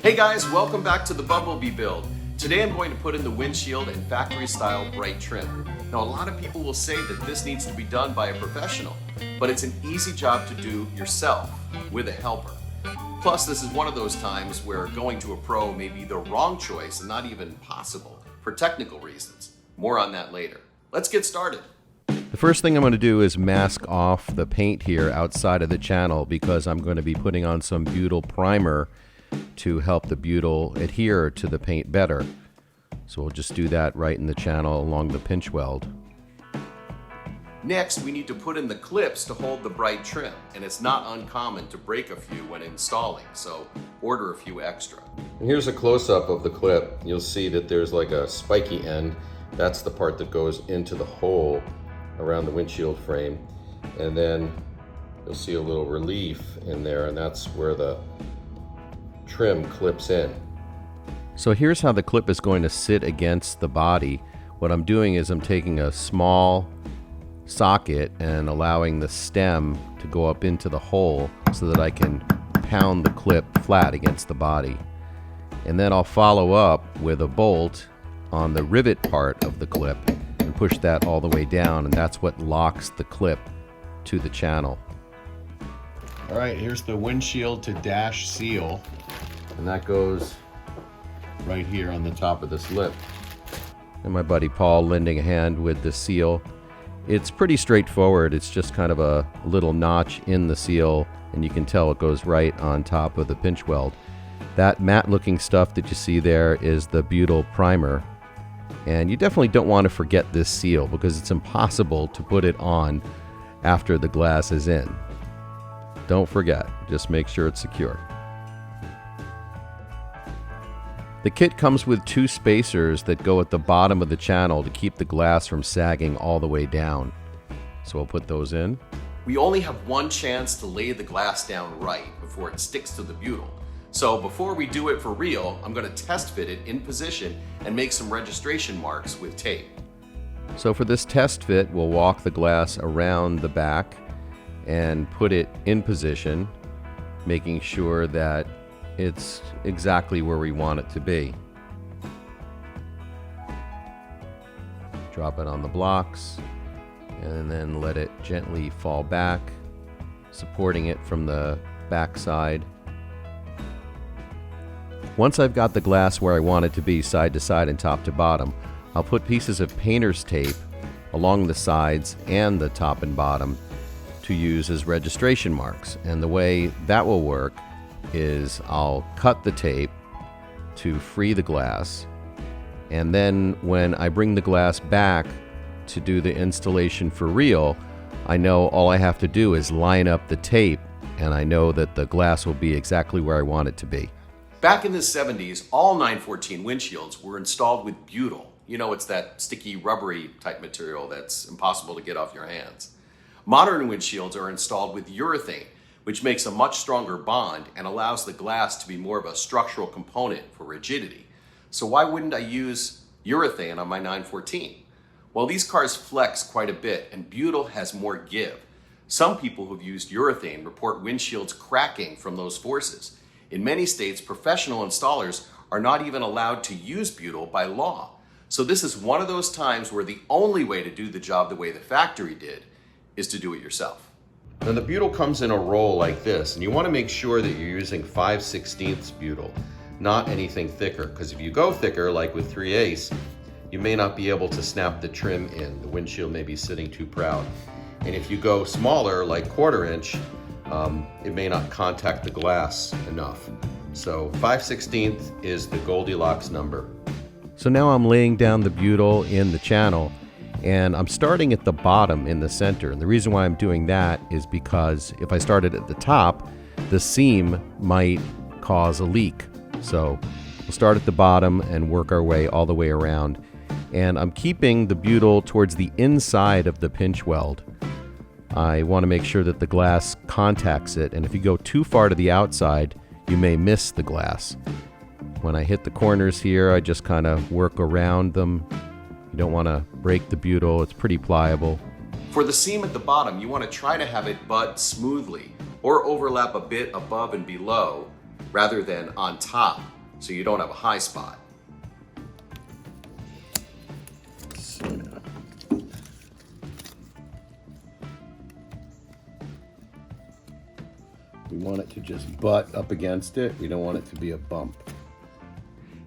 Hey guys, welcome back to the Bumblebee build. Today I'm going to put in the windshield and factory style bright trim. Now a lot of people will say that this needs to be done by a professional, but it's an easy job to do yourself with a helper. Plus this is one of those times where going to a pro may be the wrong choice and not even possible for technical reasons. More on that later. Let's get started. The first thing I'm going to do is mask off the paint here outside of the channel because I'm going to be putting on some butyl primer to help the butyl adhere to the paint better. So we'll just do that right in the channel along the pinch weld. Next, we need to put in the clips to hold the bright trim, and it's not uncommon to break a few when installing, so order a few extra. And here's a close-up of the clip. You'll see that there's like a spiky end. That's the part that goes into the hole around the windshield frame. And then you'll see a little relief in there, and that's where the trim clips in. So here's how the clip is going to sit against the body. What I'm doing is I'm taking a small socket and allowing the stem to go up into the hole so that I can pound the clip flat against the body. And then I'll follow up with a bolt on the rivet part of the clip and push that all the way down, and that's what locks the clip to the channel. All right, here's the windshield to dash seal. And that goes Right here on the top of this lip. and my buddy Paul lending a hand with the seal. It's pretty straightforward. It's just kind of a little notch in the seal, and you can tell it goes right on top of the pinch weld. That matte looking stuff that you see there is the butyl primer, and you definitely don't want to forget this seal because it's impossible to put it on after the glass is in. Don't forget, just make sure it's secure. The kit comes with two spacers that go at the bottom of the channel to keep the glass from sagging all the way down. So we'll put those in. We only have one chance to lay the glass down right before it sticks to the butyl. So before we do it for real, I'm going to test fit it in position and make some registration marks with tape. So for this test fit, we'll walk the glass around the back and put it in position, making sure that it's exactly where we want it to be. Drop it on the blocks and then let it gently fall back, supporting it from the back side. Once I've got the glass where I want it to be, side to side and top to bottom, I'll put pieces of painter's tape along the sides and the top and bottom to use as registration marks. And the way that will work is I'll cut the tape to free the glass, and then when I bring the glass back to do the installation for real, I know all I have to do is line up the tape, and I know that the glass will be exactly where I want it to be. Back in the 70s, all 914 windshields were installed with butyl. You know, it's that sticky, rubbery type material that's impossible to get off your hands. Modern windshields are installed with urethane, which makes a much stronger bond and allows the glass to be more of a structural component for rigidity. So why wouldn't I use urethane on my 914? Well, these cars flex quite a bit and butyl has more give. Some people who've used urethane report windshields cracking from those forces. In many states, professional installers are not even allowed to use butyl by law. So this is one of those times where the only way to do the job the way the factory did is to do it yourself. Now the butyl comes in a roll like this, and you want to make sure that you're using 5/16 butyl, not anything thicker, because if you go thicker, like with 3/8, you may not be able to snap the trim in. The windshield may be sitting too proud. And if you go smaller, like 1/4 inch, it may not contact the glass enough. So 5/16 is the Goldilocks number. So now I'm laying down the butyl in the channel, and I'm starting at the bottom in the center. And the reason why I'm doing that is because if I started at the top, the seam might cause a leak. So we'll start at the bottom and work our way all the way around. And I'm keeping the butyl towards the inside of the pinch weld. I want to make sure that the glass contacts it, and if you go too far to the outside, you may miss the glass. When I hit the corners here, I just kind of work around them. You don't want to break the butyl, it's pretty pliable. For the seam at the bottom, you want to try to have it bud smoothly or overlap a bit above and below rather than on top, so you don't have a high spot. We want it to just butt up against it. We don't want it to be a bump.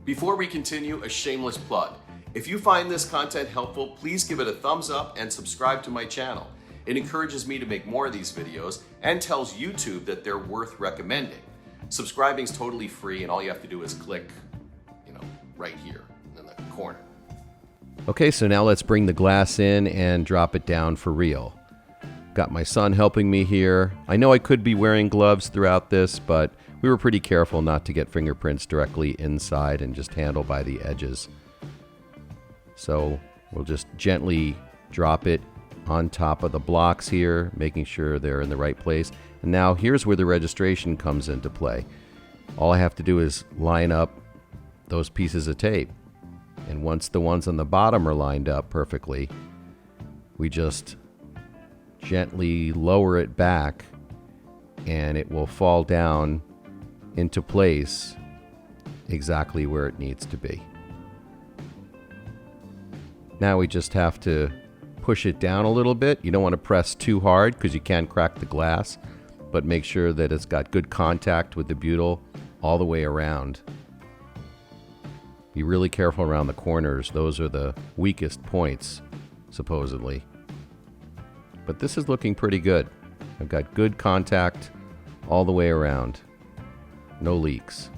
Before we continue, a shameless plug. If you find this content helpful, please give it a thumbs up and subscribe to my channel. It encourages me to make more of these videos and tells YouTube that they're worth recommending. Subscribing is totally free, and all you have to do is click, right here in the corner. Okay, so now let's bring the glass in and drop it down for real. Got my son helping me here. I know I could be wearing gloves throughout this, but we were pretty careful not to get fingerprints directly inside and just handle by the edges. So we'll just gently drop it on top of the blocks here, making sure they're in the right place. And now here's where the registration comes into play. All I have to do is line up those pieces of tape. And once the ones on the bottom are lined up perfectly, we just gently lower it back and it will fall down into place exactly where it needs to be. Now we just have to push it down a little bit. You don't want to press too hard because you can crack the glass, but make sure that it's got good contact with the butyl all the way around. Be really careful around the corners. Those are the weakest points, supposedly. But this is looking pretty good. I've got good contact all the way around. No leaks.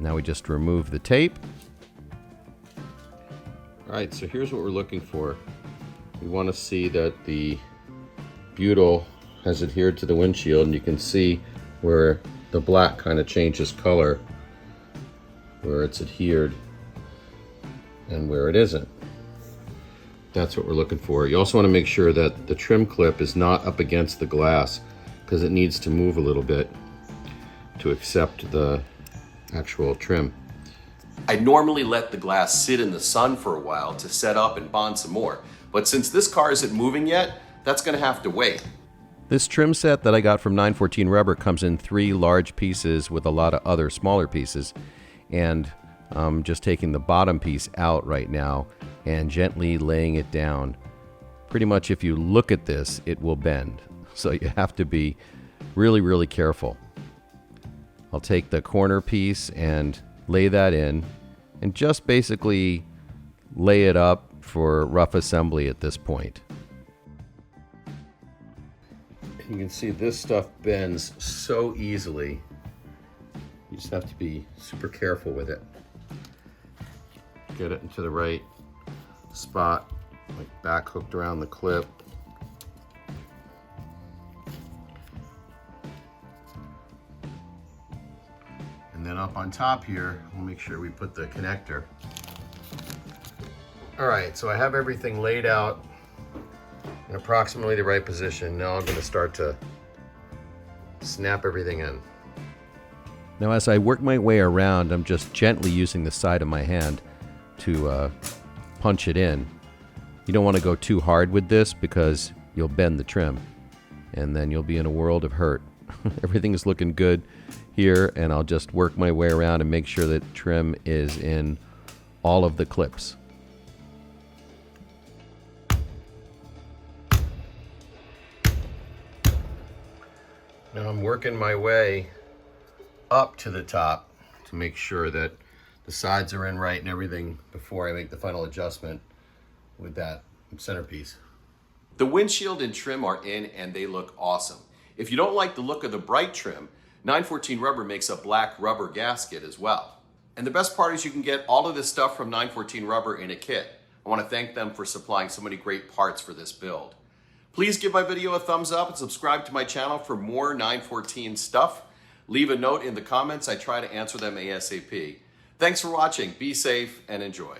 Now we just remove the tape. All right, so here's what we're looking for. We want to see that the butyl has adhered to the windshield, and you can see where the black kind of changes color, where it's adhered and where it isn't. That's what we're looking for. You also want to make sure that the trim clip is not up against the glass, because it needs to move a little bit to accept the actual trim. I normally let the glass sit in the sun for a while to set up and bond some more, but since this car isn't moving yet, that's going to have to wait. This trim set that I got from 914 Rubber comes in 3 large pieces with a lot of other smaller pieces, and I'm just taking the bottom piece out right now and gently laying it down. Pretty much if you look at this, it will bend, so you have to be really, really careful. I'll take the corner piece and lay that in and just basically lay it up for rough assembly at this point. You can see this stuff bends so easily. You just have to be super careful with it. Get it into the right spot, like back hooked around the clip. And then up on top here, we'll make sure we put the connector. All right, so I have everything laid out in approximately the right position. Now I'm going to start to snap everything in. Now as I work my way around, I'm just gently using the side of my hand to punch it in. You don't want to go too hard with this because you'll bend the trim and then you'll be in a world of hurt. Everything is looking good here, and I'll just work my way around and make sure that trim is in all of the clips. Now I'm working my way up to the top to make sure that the sides are in right and everything before I make the final adjustment with that centerpiece. The windshield and trim are in and they look awesome. If you don't like the look of the bright trim, 914 Rubber makes a black rubber gasket as well. And the best part is you can get all of this stuff from 914 Rubber in a kit. I want to thank them for supplying so many great parts for this build. Please give my video a thumbs up and subscribe to my channel for more 914 stuff. Leave a note in the comments. I try to answer them ASAP. Thanks for watching. Be safe and enjoy.